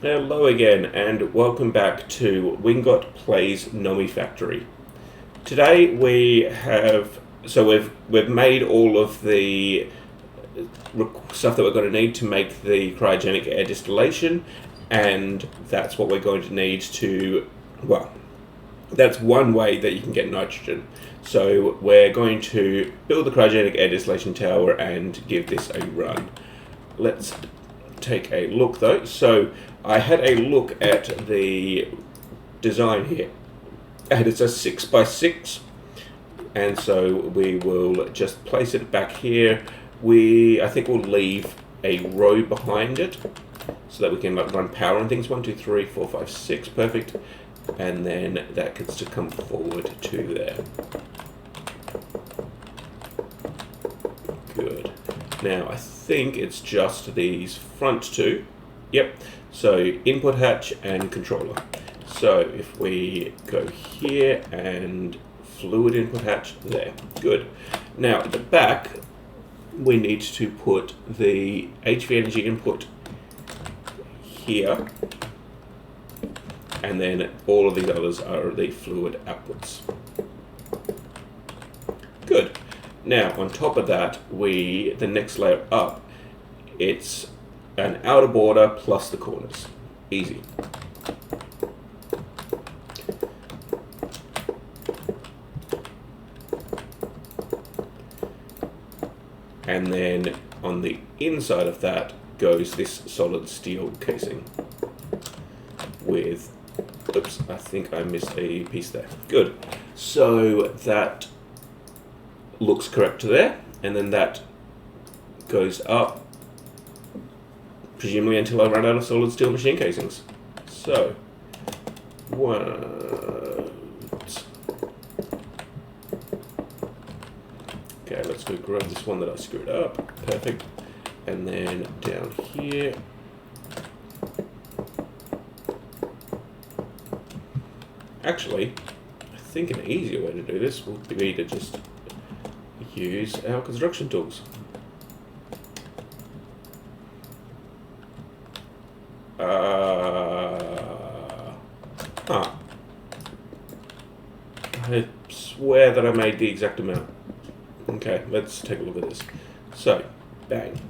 Hello again, and welcome back to Wingot Plays Nomifactory. Today we've made all of the stuff that we're going to need to make the cryogenic air distillation, and that's what we're going to need to, well, that's one way that you can get nitrogen. So we're going to build the cryogenic air distillation tower and give this a run. Let's take a look though. So I had a look at the design here, and it's a 6x6, and so we will just place it back here. I think we'll leave a row behind it so that we can run power and things. 1, 2, 3, 4, 5, 6, perfect, and then that gets to come forward to there. Good. Now I think it's just these front two. Yep. So input hatch and controller. So if we go here and fluid input hatch there. Good. Now at the back we need to put the HV energy input here, and then all of these others are the fluid outputs. Good. Now on top of that, the next layer up, it's an outer border plus the corners. Easy. And then on the inside of that goes this solid steel casing with, oops, I think I missed a piece there. Good. So that looks correct to there, and then that goes up, presumably until I run out of solid steel machine casings. So, okay, let's go grab this one that I screwed up. Perfect. And then down here, actually, I think an easier way to do this would be to just use our construction tools. I swear that I made the exact amount. Okay, let's take a look at this. So, bang.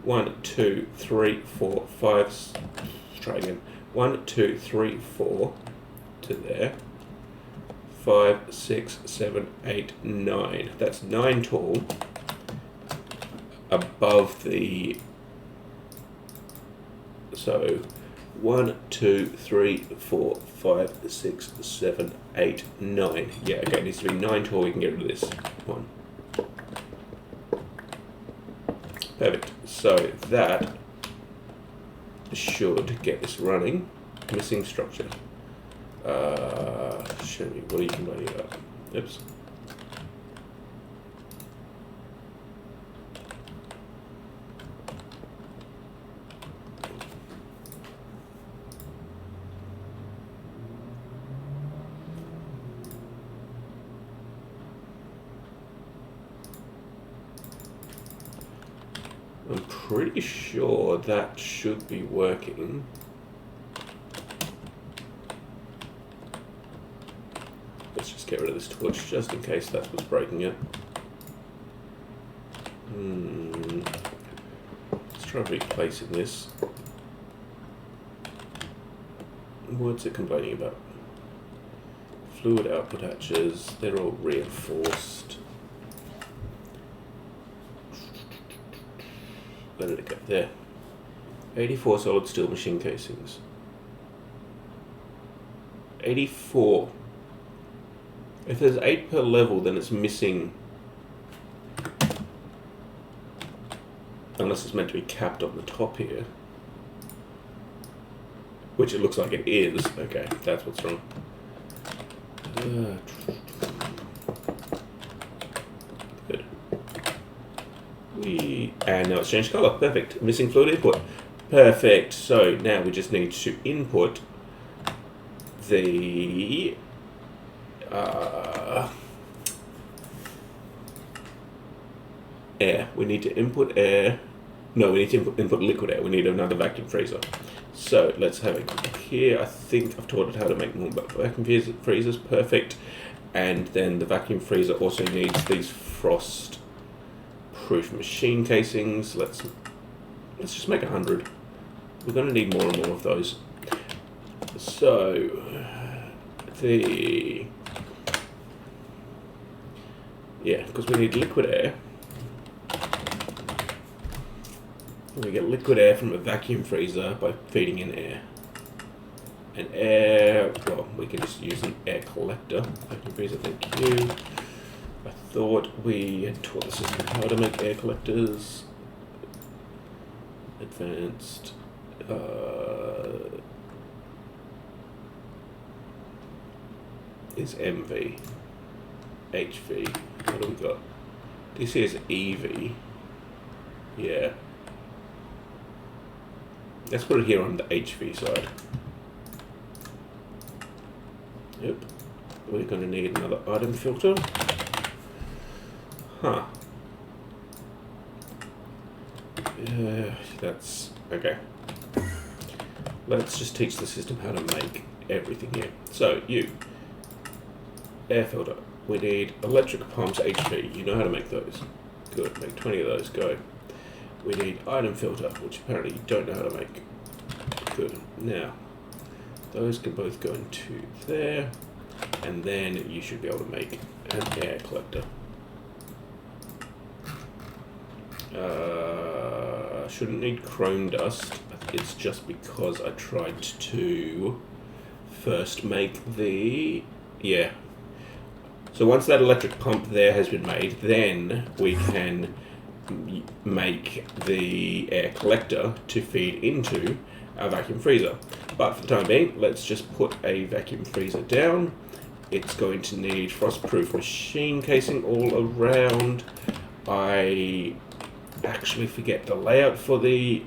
1, 2, 3, 4, 5. Let's try again. 1, 2, 3, 4 to there. 5, 6, 7, 8, 9. That's 9 tall above the. So 1, 2, 3, 4, 5, 6, 7, 8, 9. Yeah, okay, it needs to be 9 tall. We can get rid of this one. Perfect. So that should get this running. Missing structure. Show me, what are you complaining about? Oops. I'm pretty sure that should be working. Let's just get rid of this torch just in case that's what's breaking it. Let's try replacing this. What's it complaining about? Fluid output hatches, they're all reinforced. Where did it go? There. 84 solid steel machine casings. 84. If there's 8 per level, then it's missing. Unless it's meant to be capped on the top here. Which it looks like it is. Okay, that's what's wrong. Good. And now it's changed colour. Perfect. Missing fluid input. Perfect. So now we just need to input the air. We need to input air. No, we need to input liquid air. We need another vacuum freezer. So let's have a look here. I think I've taught it how to make more vacuum freezers. Perfect. And then the vacuum freezer also needs these frost-proof machine casings. Let's just make 100. We're going to need more and more of those. So because we need liquid air. We get liquid air from a vacuum freezer by feeding in air. And air, well, we can just use an air collector. Vacuum freezer, thank you. I thought we had taught the system how to make air collectors. Advanced. Is MV. HV. What do we got? This is EV. Yeah. Let's put it here on the HV side. Yep. We're going to need another item filter. Huh. That's okay. Let's just teach the system how to make everything here. So, air filter. We need electric pumps HV. You know how to make those. Good. Make 20 of those. Go. We need item filter, which apparently you don't know how to make. Good. Now, those can both go into there, and then you should be able to make an air collector. Shouldn't need chrome dust. It's just because I tried to first make the... Yeah. So once that electric pump there has been made, then we can make the air collector to feed into our vacuum freezer. But for the time being, let's just put a vacuum freezer down. It's going to need frost-proof machine casing all around. I actually forget the layout for the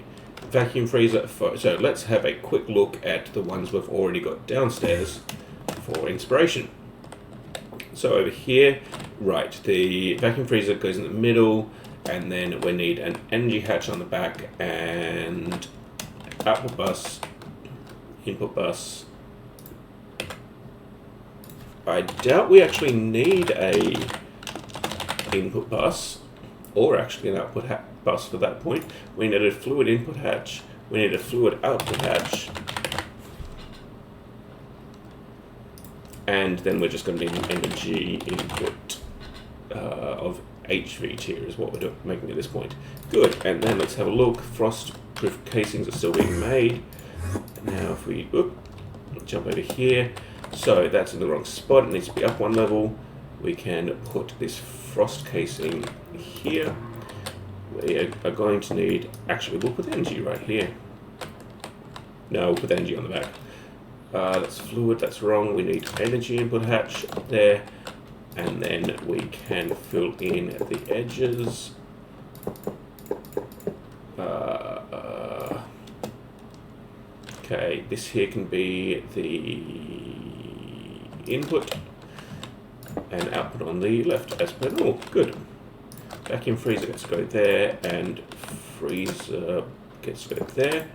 vacuum freezer, so let's have a quick look at the ones we've already got downstairs for inspiration. So over here, right, the vacuum freezer goes in the middle, and then we need an energy hatch on the back, and output bus, input bus. I doubt we actually need a input bus, or actually an output bus for that point. We need a fluid input hatch, we need a fluid output hatch, and then we're just going to need an energy input of HV tier is what we're making at this point. Good, and then let's have a look. Frost-proof casings are still being made. Now if we jump over here, so that's in the wrong spot, it needs to be up one level. We can put this frost casing here. We are going to need, actually we'll put the energy right here. No, we'll put the energy on the back. That's fluid, that's wrong. We need energy input hatch up there. And then we can fill in the edges. Okay, this here can be the input and output on the left as per normal. Good. Vacuum freezer gets to go there, and freezer gets to go there.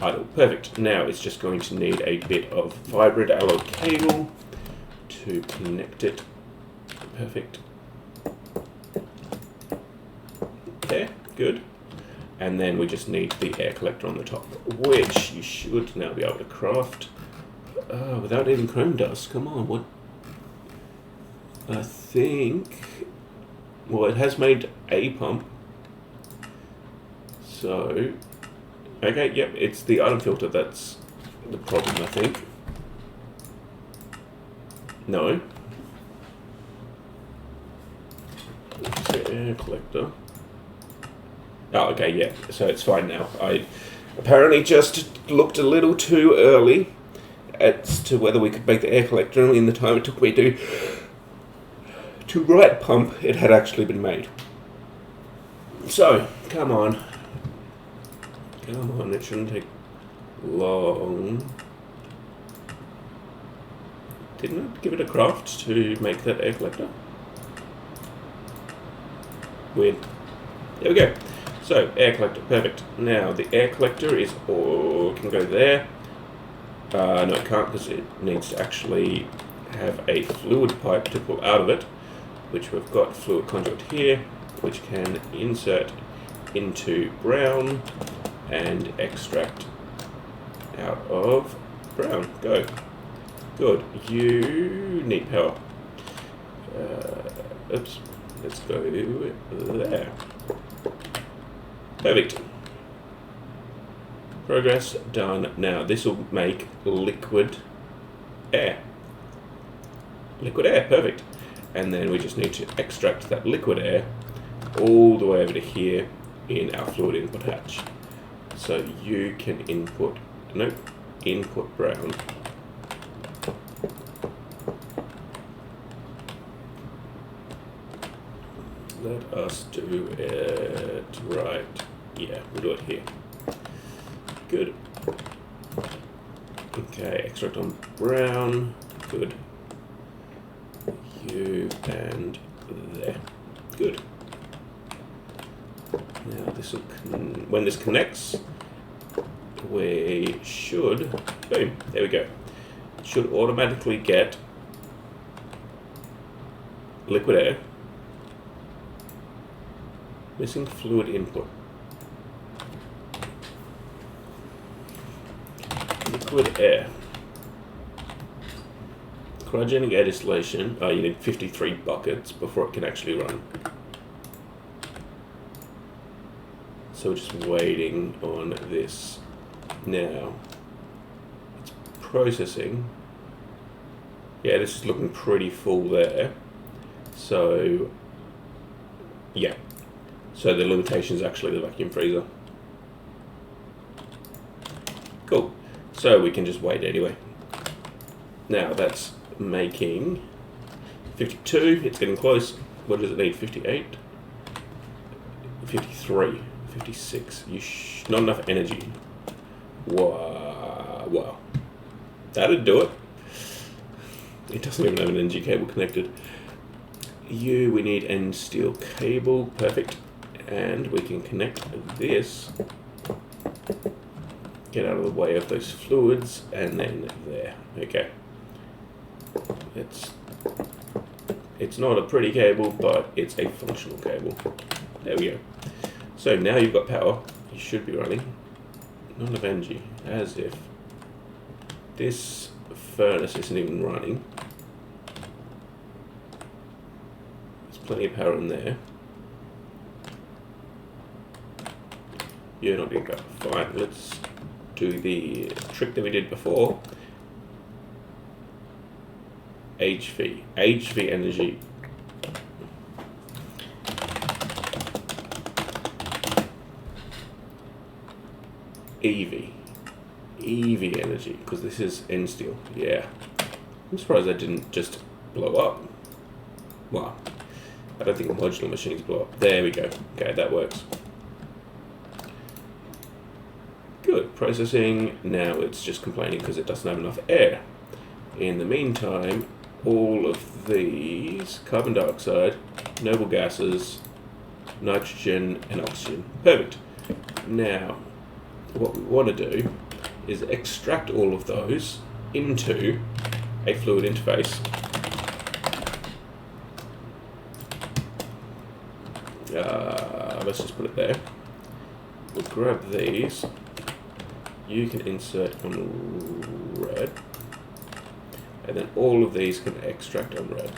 Idle. Perfect. Now it's just going to need a bit of vibrant alloy cable to connect it. Perfect. Okay, good. And then we just need the air collector on the top, which you should now be able to craft without even chrome dust. Come on, what? I think... Well, it has made a pump. So... Okay, yep, it's the item filter that's the problem, I think. No. It's the air collector. Oh, okay, yeah, so it's fine now. I apparently just looked a little too early as to whether we could make the air collector, and in the time it took me to write pump, it had actually been made. So, come on. Come on, it shouldn't take long. Didn't it give it a craft to make that air collector? Weird. There we go. So, air collector, perfect. Now, the air collector is, or can go there. No, it can't because it needs to actually have a fluid pipe to pull out of it, which we've got fluid conduit here, which can insert into brown and extract out of brown. Go. Good. You need power. Oops. Let's go there. Perfect. Progress done. Now this will make liquid air. Liquid air, perfect. And then we just need to extract that liquid air all the way over to here in our fluid input hatch. So you can input brown. Let us do it right. Yeah, we'll do it here. Good. Okay, extract on brown. Good. You and there. Good. Now this will when this connects, we should, boom, there we go. Should automatically get liquid air. Missing fluid input. Liquid air. Cryogenic air distillation. You need 53 buckets before it can actually run. So we're just waiting on this now. It's processing. Yeah, this is looking pretty full there. So, yeah. So the limitation is actually the vacuum freezer. Cool. So we can just wait anyway. Now that's making 52. It's getting close. What does it need? 58? 53. 56. Not enough energy. Wow. That'd do it. It doesn't even have an energy cable connected. We need end steel cable. Perfect. And we can connect this. Get out of the way of those fluids, and then there. Okay. It's not a pretty cable, but it's a functional cable. There we go. So now you've got power. You should be running. Not enough energy, as if this furnace isn't even running. There's plenty of power in there. You're not going to go. Fine, let's do the trick that we did before. HV energy. EV energy, because this is end steel. Yeah. I'm surprised that didn't just blow up. Wow. I don't think modular machines blow up. There we go. Okay, that works. Good. Processing. Now it's just complaining because it doesn't have enough air. In the meantime, all of these carbon dioxide, noble gases, nitrogen, and oxygen. Perfect. Now, what we want to do is extract all of those into a fluid interface. Let's just put it there. We'll grab these. You can insert on red. And then all of these can extract on red.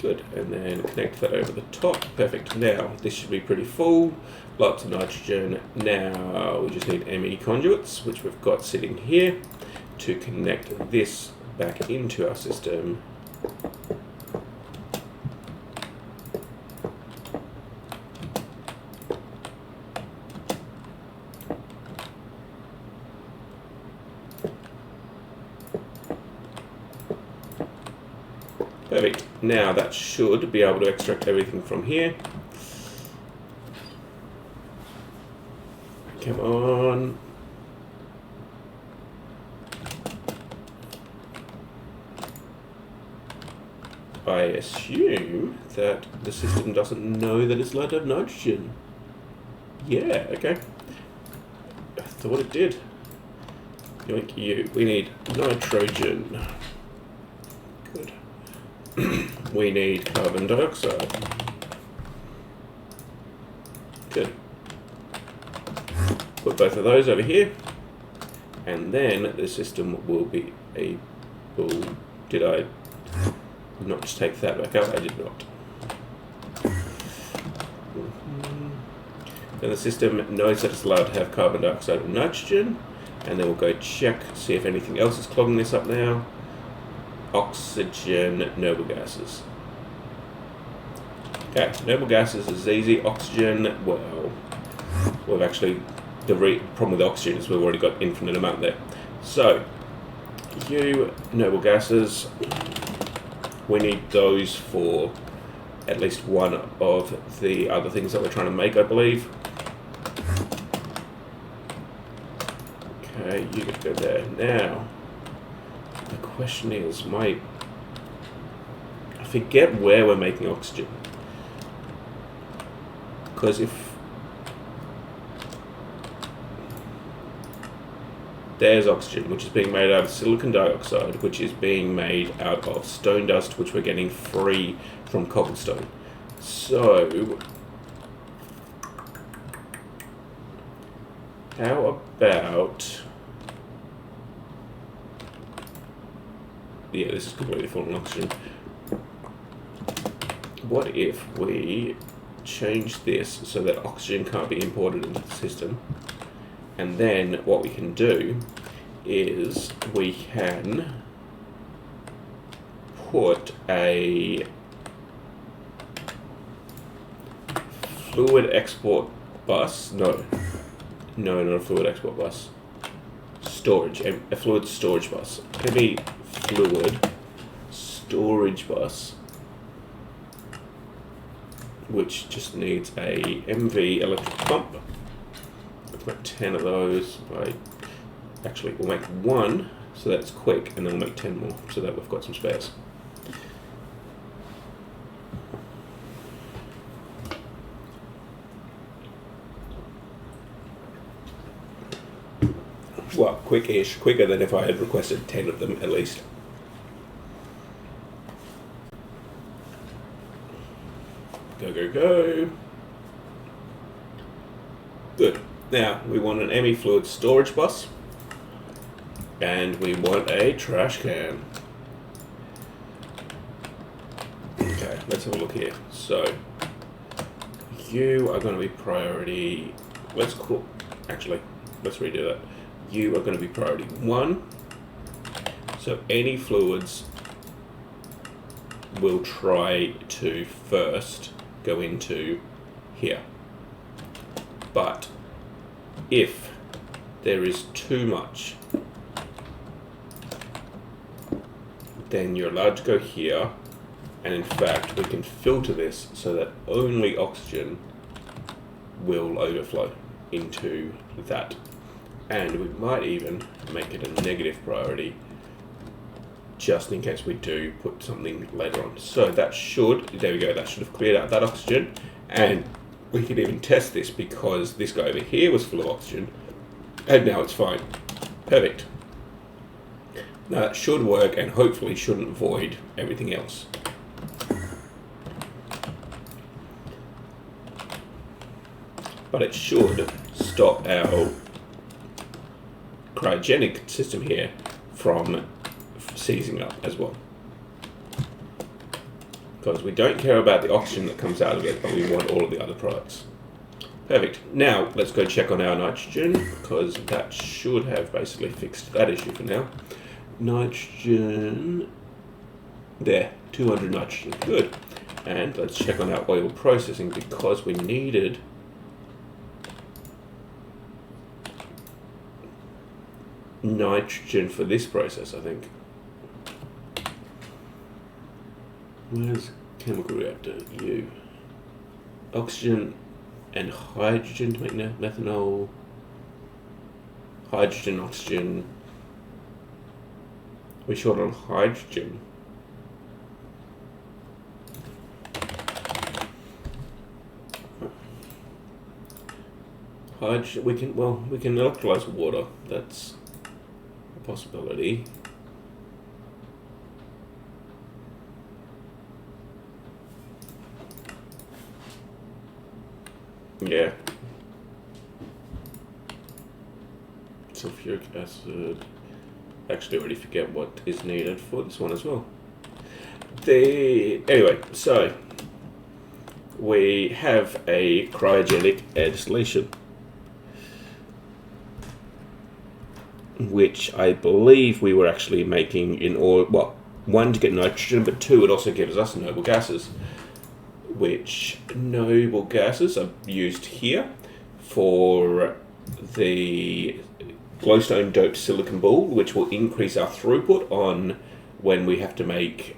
Good, and then connect that over the top. Perfect. Now, this should be pretty full. Lots of nitrogen. Now, we just need ME conduits, which we've got sitting here, to connect this back into our system. Perfect. Now that should be able to extract everything from here. Come on. I assume that the system doesn't know that it's allowed to have nitrogen. Yeah, okay. I thought it did. Yoink you. We need nitrogen. Good. We need carbon dioxide. Good. Put both of those over here. And then the system will be able... Did I not just take that back out? I did not. Then the system knows that it's allowed to have carbon dioxide or nitrogen. And then we'll go check, see if anything else is clogging this up now. Oxygen, noble gases. Okay, noble gases is easy. Oxygen, well, we've actually... The problem with oxygen is we've already got infinite amount there. So, you noble gases, we need those for at least one of the other things that we're trying to make, I believe. Okay, you could go there. Now, the question is, I forget where we're making oxygen. Because if there's oxygen, which is being made out of silicon dioxide, which is being made out of stone dust, which we're getting free from cobblestone. So, how about... Yeah, this is completely full of oxygen. What if we change this so that oxygen can't be imported into the system? And then what we can do is we can put a fluid export bus. No, not a fluid export bus. Storage, a fluid storage bus. Heavy fluid storage bus, which just needs a MV electric pump. Let's make 10 of those. Actually, we'll make one, so that's quick, and then we'll make 10 more, so that we've got some spares. Well, quick-ish, quicker than if I had requested 10 of them, at least. Go, go, go. Good. Now, we want an ME fluid storage bus, and we want a trash can. Okay, let's have a look here. So, you are going to be priority... let's redo that. You are going to be priority 1. So, any fluids will try to first go into here. But if there is too much, then you're allowed to go here, and in fact we can filter this so that only oxygen will overflow into that, and we might even make it a negative priority just in case we do put something later on. So that should, there we go, that should have cleared out that oxygen, and we could even test this because this guy over here was full of oxygen, and now it's fine. Perfect. Now that should work and hopefully shouldn't void everything else. But it should stop our cryogenic system here from seizing up as well. Because we don't care about the oxygen that comes out of it, but we want all of the other products. Perfect. Now, let's go check on our nitrogen, because that should have basically fixed that issue for now. Nitrogen, there, 200 nitrogen, good. And let's check on our oil processing, because we needed nitrogen for this process, I think. Where's chemical reactor? You. Oxygen and hydrogen to make methanol. Hydrogen, oxygen. We're short on hydrogen. Hydrogen, we can electrolyze water. That's a possibility. Yeah. Sulfuric acid. Actually, I already forget what is needed for this one as well. Anyway, so we have a cryogenic air distillation, which I believe we were actually making in order, well, one, to get nitrogen, but two, it also gives us noble gases, which noble gases are used here for the glowstone doped silicon ball, which will increase our throughput on when we have to make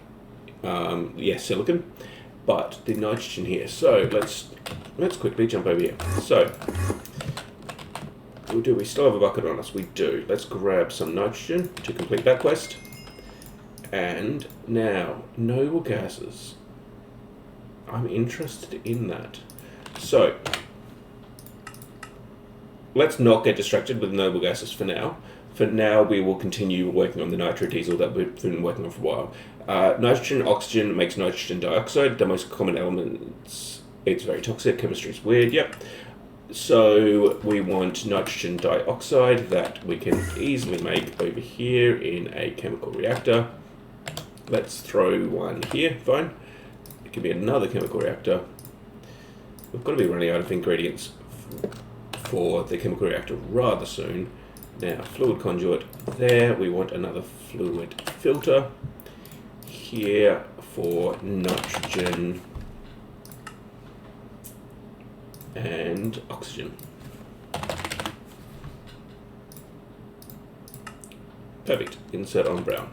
silicon. But the nitrogen here, so let's quickly jump over here. So we still have a bucket on us? We do. Let's grab some nitrogen to complete that quest. And now, noble gases. I'm interested in that. So let's not get distracted with noble gases for now. For now, we will continue working on the Nitro Diesel that we've been working on for a while. Nitrogen, oxygen makes nitrogen dioxide, the most common elements. It's very toxic, chemistry's weird, yep. So we want nitrogen dioxide that we can easily make over here in a chemical reactor. Let's throw one here, fine. It can be another chemical reactor. We've got to be running out of ingredients for the chemical reactor rather soon. Now, fluid conduit there. We want another fluid filter here for nitrogen and oxygen. Perfect. Insert on brown.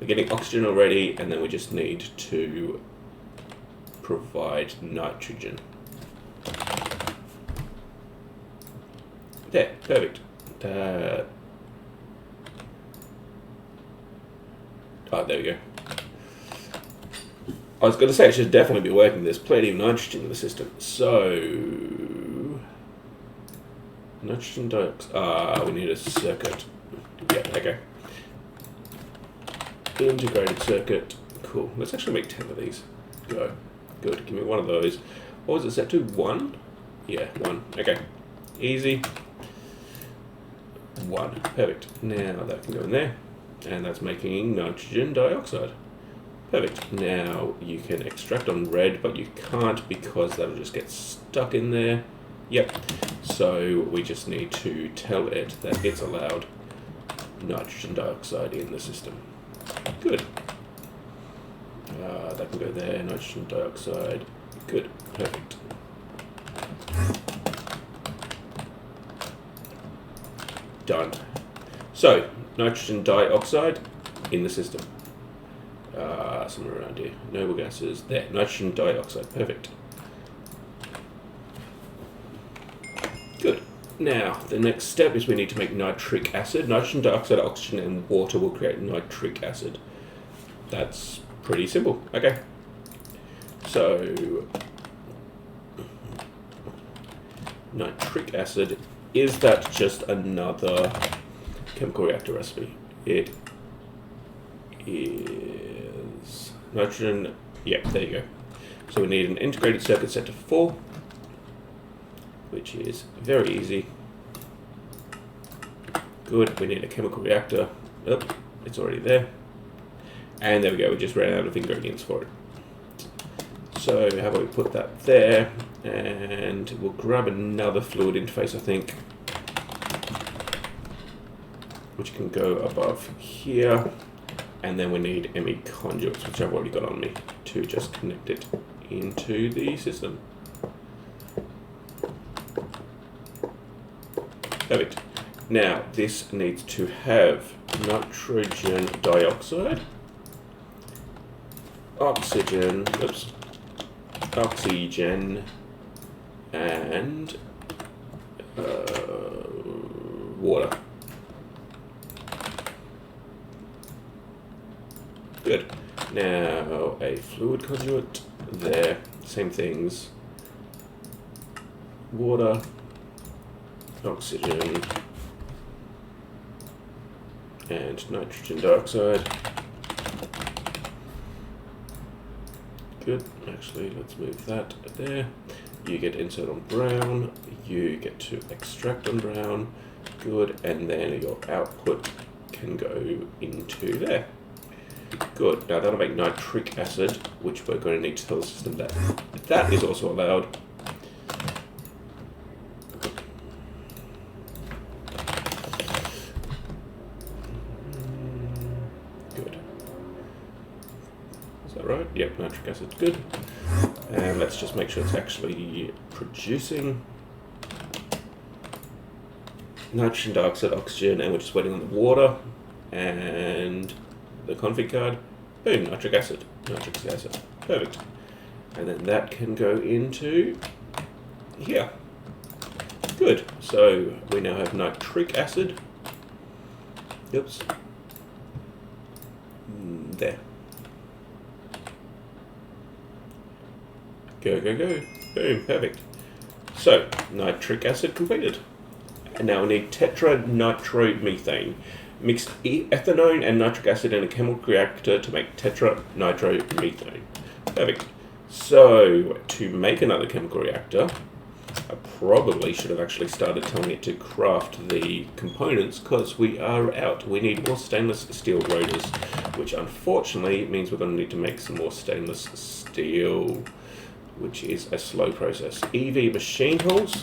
We're getting oxygen already, and then we just need to provide nitrogen. There, perfect. There we go. I was going to say it should definitely be working. There's plenty of nitrogen in the system. So, nitrogen dioxide. We need a circuit. Yeah, okay. Integrated circuit. Cool. Let's actually make 10 of these. Go. Good. Give me one of those. What was it set to? 1? Yeah, 1. Okay. Easy. 1. Perfect. Now that can go in there. And that's making nitrogen dioxide. Perfect. Now you can extract on red, but you can't because that'll just get stuck in there. Yep. So we just need to tell it that it's allowed nitrogen dioxide in the system. Good. That can go there. Nitrogen dioxide. Good. Perfect. Done. So, nitrogen dioxide in the system. Somewhere around here. Noble gases. There. Nitrogen dioxide. Perfect. Good. Now, the next step is we need to make nitric acid. Nitrogen dioxide, oxygen, and water will create nitric acid. That's pretty simple. Okay. So, nitric acid, is that just another chemical reactor recipe? It is nitrogen. Yep, there you go. So we need an integrated circuit set to 4, which is very easy. Good. We need a chemical reactor. Oh, it's already there. And there we go. We just ran out of ingredients for it. So how about we put that there, and we'll grab another fluid interface, I think, which can go above here. And then we need ME conduits, which I've already got on me, to just connect it into the system. Perfect. Now, this needs to have nitrogen dioxide, oxygen, oxygen, and water. Good. Now a fluid conduit there, same things. Water, oxygen, and nitrogen dioxide. Good. Actually, let's move that there. You get insert on brown. You get to extract on brown. Good. And then your output can go into there. Good. Now that'll make nitric acid, which we're going to need to tell the system that that is also allowed. Good. Is that right? Yep, nitric acid. Good. And let's just make sure it's actually producing nitrogen dioxide, oxygen, and we're just waiting on the water and the config card. Boom, nitric acid. Perfect. And then that can go into here. Good. So we now have nitric acid. Oops. There. Go. Boom, perfect. So, nitric acid completed. And now we need tetranitromethane. Mix ethanol and nitric acid in a chemical reactor to make tetranitromethane. Perfect. So, to make another chemical reactor, I probably should have actually started telling it to craft the components because we are out. We need more stainless steel rotors, which unfortunately means we're going to need to make some more stainless steel, which is a slow process. EV machine tools.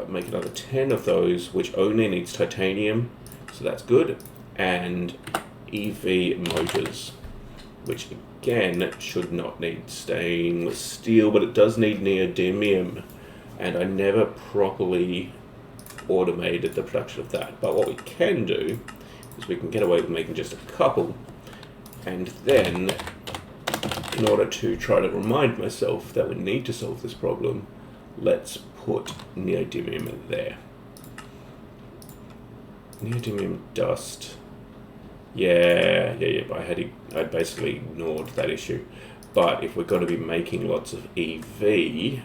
Make another 10 of those, which only needs titanium, so that's good. And EV motors, which again should not need stainless steel, but it does need neodymium, and I never properly automated the production of that. But what we can do is we can get away with making just a couple, and then in order to try to remind myself that we need to solve this problem, let's put neodymium there. Neodymium dust. Yeah, but I basically ignored that issue. But if we're going to be making lots of EV,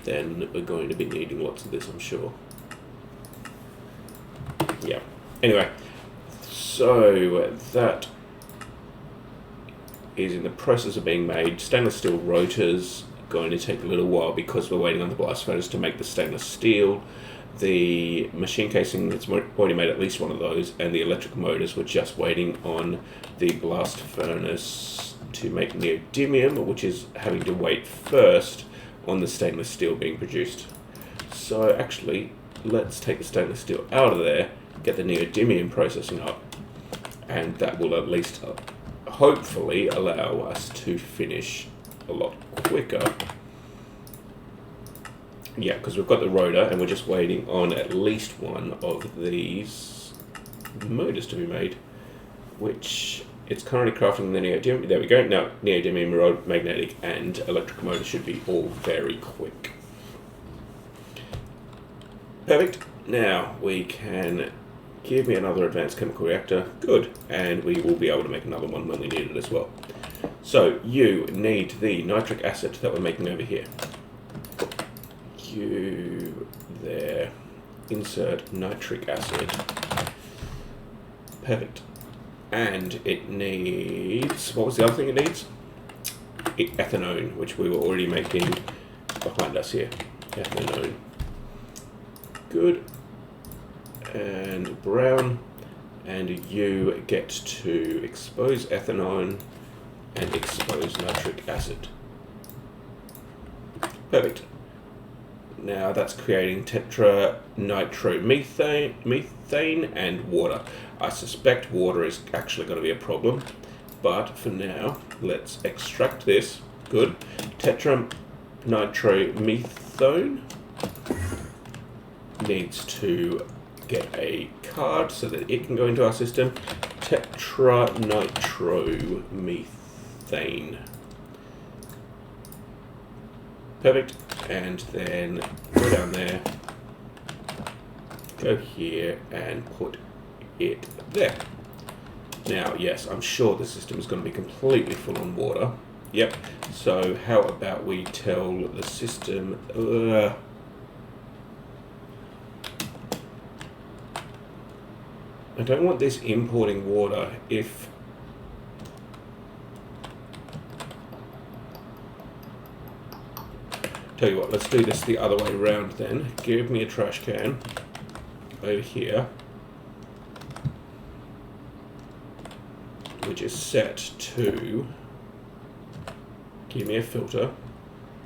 then we're going to be needing lots of this, I'm sure. Yeah. Anyway, so that is in the process of being made. Stainless steel rotors going to take a little while because we're waiting on the blast furnace to make the stainless steel. The machine casing, it's already made at least one of those, and the electric motors, we're just waiting on the blast furnace to make neodymium, which is having to wait first on the stainless steel being produced. So actually, let's take the stainless steel out of there, get the neodymium processing up, and that will at least hopefully allow us to finish a lot quicker. Yeah, because we've got the rotor and we're just waiting on at least one of these motors to be made, which it's currently crafting the neodymium. There we go. Now neodymium, magnetic and electric motor should be all very quick. Perfect. Now we can give me another advanced chemical reactor. Good. And we will be able to make another one when we need it as well. So you need the nitric acid that we're making over here. You there. Insert nitric acid. Perfect. And it needs, what was the other thing it needs? Ethanol, which we were already making behind us here. Ethanol. Good. And brown. And you get to expose ethanol and expose nitric acid. Perfect. Now that's creating tetranitromethane and water. I suspect water is actually going to be a problem, but for now, let's extract this. Good. Tetranitromethane needs to get a card so that it can go into our system. Tetranitromethane. Perfect. And then go down there, go here, and put it there. Now, yes, I'm sure the system is going to be completely full on water. Yep. So how about we tell the system... I don't want this importing water if... Tell you what, let's do this the other way around then. Give me a trash can over here, which is set to... Give me a filter,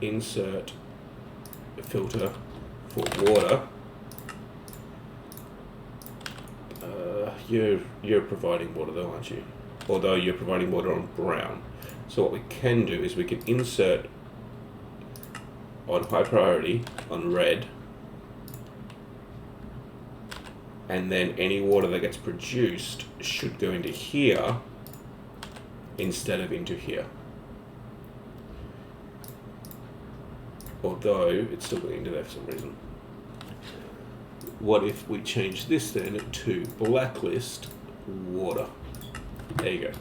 insert a filter for water. You're providing water though, aren't you? Although you're providing water on brown. So what we can do is we can insert on high priority on red, and then any water that gets produced should go into here instead of into here. Although it's still going into there for some reason. What if we change this then to blacklist water? There you go.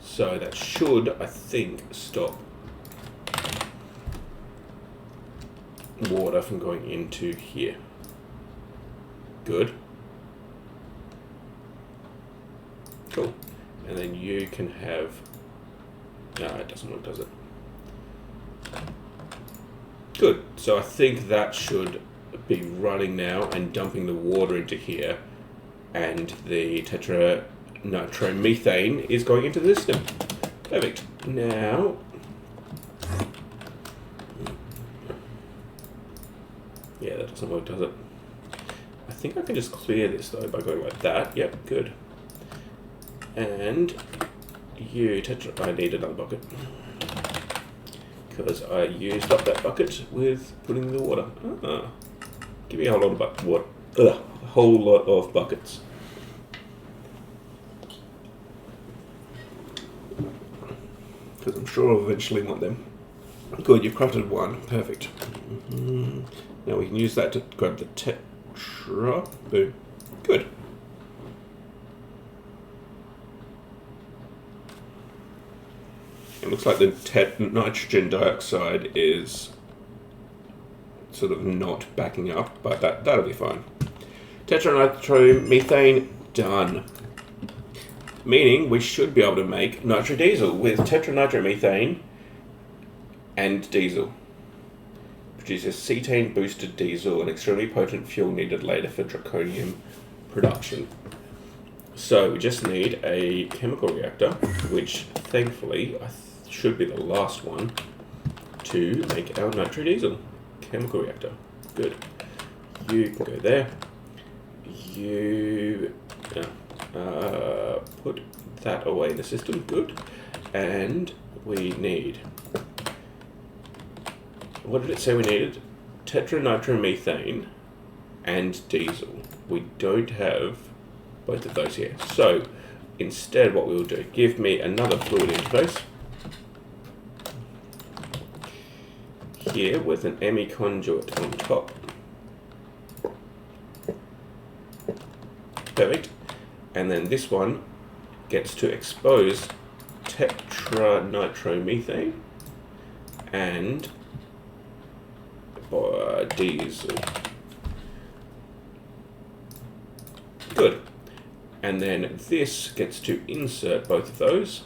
So that should, I think, stop water from going into here. Good. Cool. And then you can have... No, it doesn't work, does it? Good. So I think that should be running now and dumping the water into here, and the tetranitromethane is going into the system. Perfect. Now, yeah, that doesn't work, does it? I think I can just clear this though by going like that. Yep, good. And you I need another bucket because I used up that bucket with putting the water. Give me a whole lot of water. A whole lot of buckets. Because I'm sure I'll eventually want them. Good, you've crafted one. Perfect. Now we can use that to grab the tetra. Boom. Good. It looks like the nitrogen dioxide is sort of not backing up, but that'll be fine. Tetranitromethane done. Meaning we should be able to make Nitro Diesel with tetranitromethane and diesel. Produces cetane boosted diesel, an extremely potent fuel needed later for draconium production. So we just need a chemical reactor, which thankfully should be the last one to make our Nitro Diesel. Chemical reactor. Good. You can go there. You put that away in the system. Good. And we need... What did it say we needed? Tetranitromethane and diesel. We don't have both of those here. So instead what we will do, give me another fluid interface. Here with an ME conduit on top. Perfect. And then this one gets to expose tetranitromethane and diesel. Good. And then this gets to insert both of those,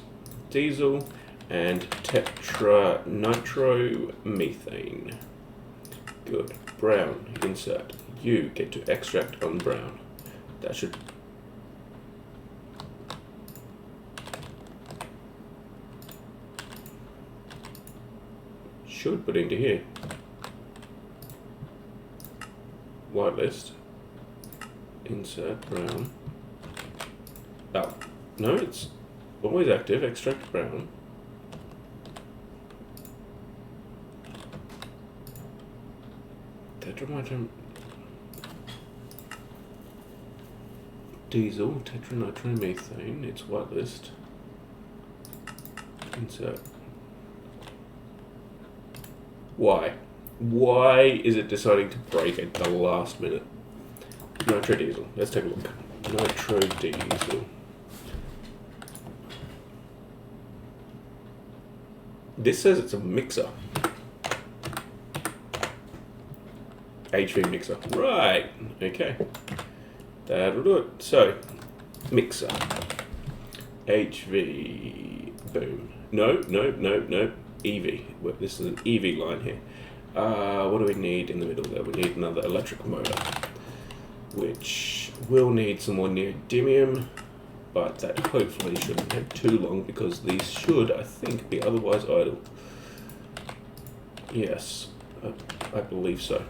diesel and tetranitromethane. Good. Brown, insert. You get to extract on brown. That should... put into here. Whitelist. Insert brown. Oh, no, it's always active. Extract brown. Tetranitromethane. Diesel, tetranitromethane. It's whitelist. Insert. Why? Why is it deciding to break at the last minute? Nitro Diesel. Let's take a look. Nitro Diesel. This says it's a mixer. HV mixer. Right. Okay. That'll do it. So, mixer. HV. Boom. No. EV. Well, this is an EV line here. What do we need in the middle there? We need another electric motor, which will need some more neodymium, but that hopefully shouldn't take too long because these should, I think, be otherwise idle. Yes, I believe so.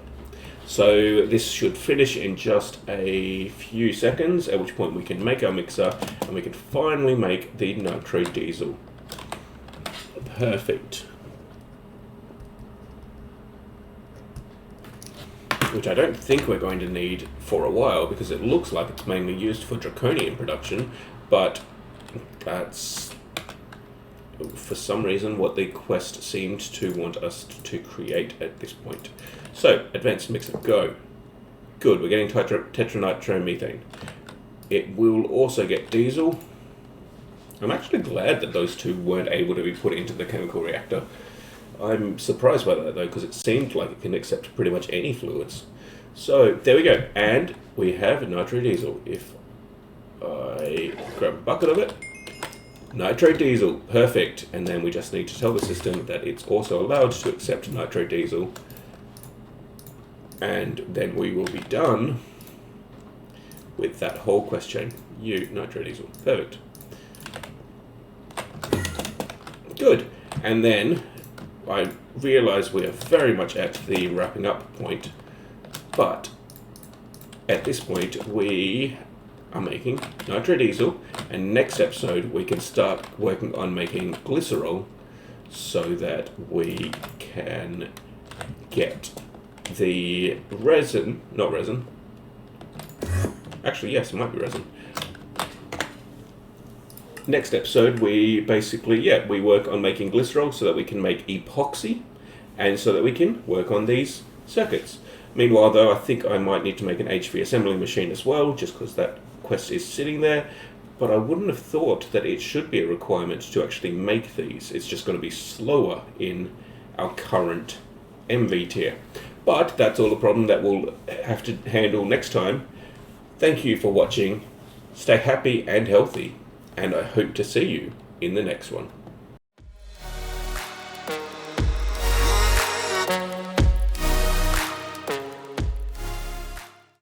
So this should finish in just a few seconds, at which point we can make our mixer and we can finally make the Nitro Diesel. Perfect. Which I don't think we're going to need for a while because it looks like it's mainly used for draconium production, but that's for some reason what the quest seemed to want us to create at this point. So, advanced mixer, go. Good, we're getting tetranitromethane. It will also get diesel. I'm actually glad that those two weren't able to be put into the chemical reactor. I'm surprised by that though, because it seemed like it can accept pretty much any fluids. So, there we go, and we have Nitro Diesel. If I grab a bucket of it, Nitro Diesel, perfect. And then we just need to tell the system that it's also allowed to accept Nitro Diesel. And then we will be done with that whole quest chain. Nitro Diesel, perfect. Good. And then I realise we are very much at the wrapping up point, but at this point we are making Nitro Diesel, and next episode we can start working on making glycerol so that we can get the resin, not resin, actually yes, it might be resin. Next episode we basically, we work on making glycerol so that we can make epoxy and so that we can work on these circuits. Meanwhile though, I think I might need to make an HV assembly machine as well, just because that quest is sitting there, but I wouldn't have thought that it should be a requirement to actually make these. It's just going to be slower in our current MV tier. But that's all the problem that we'll have to handle next time. Thank you for watching. Stay happy and healthy, and I hope to see you in the next one.